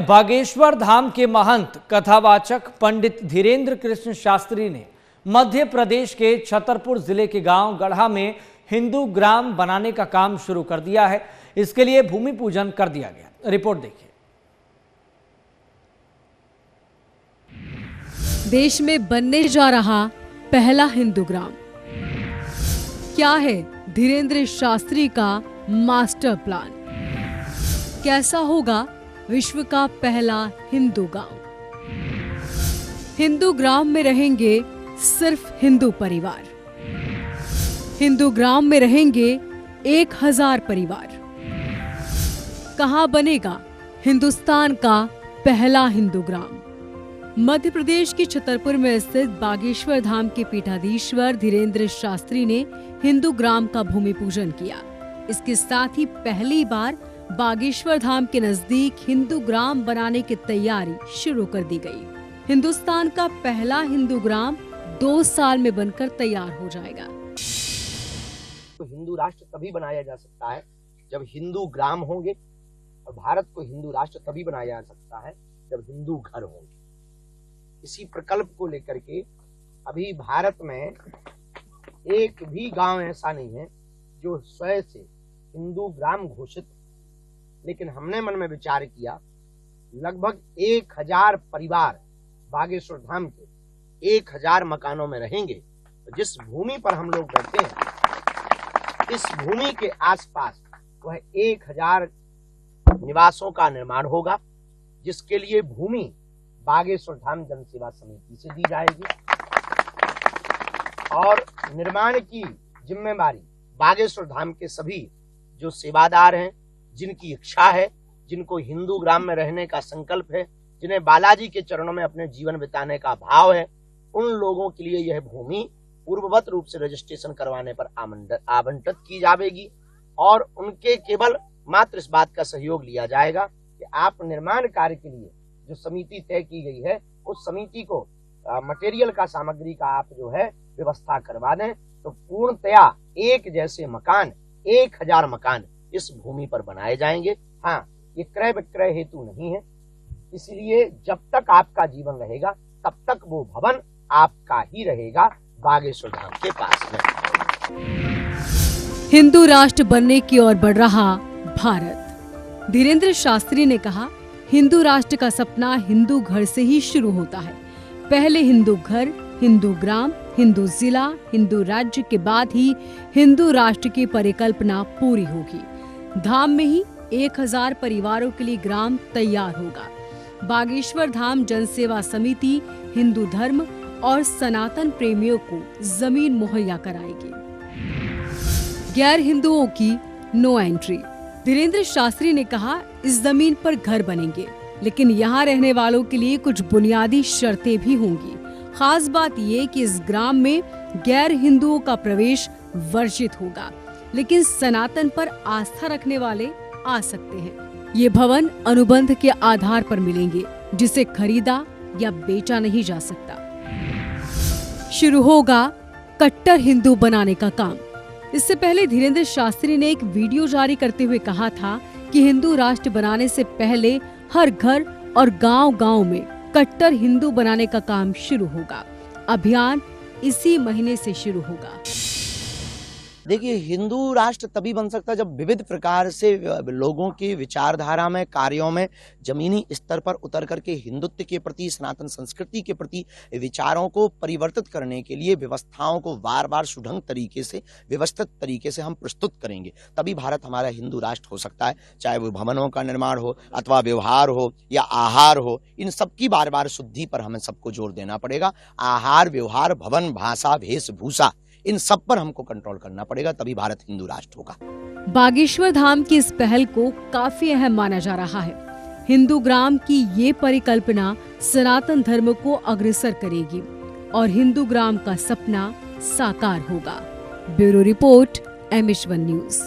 बागेश्वर धाम के महंत कथावाचक पंडित धीरेन्द्र कृष्ण शास्त्री ने मध्य प्रदेश के छतरपुर जिले के गांव गढ़ा में हिंदू ग्राम बनाने का काम शुरू कर दिया है। इसके लिए भूमि पूजन कर दिया गया। रिपोर्ट देखिए। देश में बनने जा रहा पहला हिंदू ग्राम क्या है? धीरेन्द्र शास्त्री का मास्टर प्लान। कैसा होगा विश्व का पहला हिंदू गांव? हिंदू ग्राम में रहेंगे सिर्फ हिंदू परिवार। हिंदू ग्राम में रहेंगे 1000 परिवार। कहां बनेगा हिंदुस्तान का पहला हिंदू ग्राम? मध्य प्रदेश के छतरपुर में स्थित बागेश्वर धाम के पीठाधीश्वर धीरेन्द्र शास्त्री ने हिंदू ग्राम का भूमि पूजन किया। इसके साथ ही पहली बार बागेश्वर धाम के नजदीक हिंदू ग्राम बनाने की तैयारी शुरू कर दी गई। हिंदुस्तान का पहला हिंदू ग्राम 2 साल में बनकर तैयार हो जाएगा। तो हिंदू राष्ट्र तभी बनाया जा सकता है जब हिंदू ग्राम होंगे, और भारत को हिंदू राष्ट्र तभी बनाया जा सकता है जब हिंदू घर होंगे। इसी प्रकल्प को लेकर के अभी भारत में एक भी गांव ऐसा नहीं है जो स्वयं से हिंदू ग्राम घोषित, लेकिन हमने मन में विचार किया लगभग 1000 परिवार बागेश्वर धाम के 1000 मकानों में रहेंगे। तो जिस भूमि पर हम लोग बैठे हैं, इस भूमि के आसपास वह 1000 निवासों का निर्माण होगा, जिसके लिए भूमि बागेश्वर धाम जन सेवा समिति से दी जाएगी और निर्माण की जिम्मेदारी बागेश्वर धाम के सभी जो सेवादार हैं, जिनकी इच्छा है, जिनको हिंदू ग्राम में रहने का संकल्प है, जिन्हें बालाजी के चरणों में अपने जीवन बिताने का भाव है, उन लोगों के लिए यह भूमि पूर्ववत रूप से रजिस्ट्रेशन करवाने पर आवंटित की जाएगी और उनके केवल मात्र इस बात का सहयोग लिया जाएगा कि आप निर्माण कार्य के लिए जो समिति तय की गई है, उस समिति को मटेरियल का, सामग्री का आप जो है व्यवस्था करवा दें। तो पूर्णतया एक जैसे मकान 1000 मकान इस भूमि पर बनाए जाएंगे। हाँ, ये क्रय विक्रय हेतु नहीं है, इसलिए जब तक आपका जीवन रहेगा तब तक वो भवन आपका ही रहेगा बागेश्वर धाम के पास में। हिंदू राष्ट्र बनने की ओर बढ़ रहा भारत। धीरेन्द्र शास्त्री ने कहा, हिंदू राष्ट्र का सपना हिंदू घर से ही शुरू होता है। पहले हिंदू घर, हिंदू ग्राम, हिंदू जिला, हिंदू राज्य के बाद ही हिंदू राष्ट्र की परिकल्पना पूरी होगी। धाम में ही 1000 परिवारों के लिए ग्राम तैयार होगा। बागेश्वर धाम जनसेवा समिति हिंदू धर्म और सनातन प्रेमियों को जमीन मुहैया कराएगी। गैर हिंदुओं की नो एंट्री। धीरेन्द्र शास्त्री ने कहा, इस जमीन पर घर बनेंगे, लेकिन यहाँ रहने वालों के लिए कुछ बुनियादी शर्तें भी होंगी। खास बात ये कि इस ग्राम में गैर हिंदुओं का प्रवेश वर्जित होगा, लेकिन सनातन पर आस्था रखने वाले आ सकते हैं। ये भवन अनुबंध के आधार पर मिलेंगे, जिसे खरीदा या बेचा नहीं जा सकता। शुरू होगा कट्टर हिंदू बनाने का काम। इससे पहले धीरेन्द्र शास्त्री ने एक वीडियो जारी करते हुए कहा था कि हिंदू राष्ट्र बनाने से पहले हर घर और गांव-गांव में कट्टर हिंदू बनाने का काम शुरू होगा। अभियान इसी महीने से शुरू होगा। देखिए, हिंदू राष्ट्र तभी बन सकता है जब विविध प्रकार से लोगों की विचारधारा में, कार्यों में जमीनी स्तर पर उतर करके हिंदुत्व के प्रति, सनातन संस्कृति के प्रति विचारों को परिवर्तित करने के लिए व्यवस्थाओं को बार बार सुढंग तरीके से, व्यवस्थित तरीके से हम प्रस्तुत करेंगे, तभी भारत हमारा हिंदू राष्ट्र हो सकता है। चाहे वो भवनों का निर्माण हो अथवा व्यवहार हो या आहार हो, इन सबकी बार बार शुद्धि पर हमें सबको जोर देना पड़ेगा। आहार, व्यवहार, भवन, भाषा, वेशभूषा, इन सब पर हमको कंट्रोल करना पड़ेगा, तभी भारत हिंदू राष्ट्र होगा। बागेश्वर धाम की इस पहल को काफी अहम माना जा रहा है। हिंदू ग्राम की ये परिकल्पना सनातन धर्म को अग्रसर करेगी और हिंदू ग्राम का सपना साकार होगा। Bureau report, MH1 news.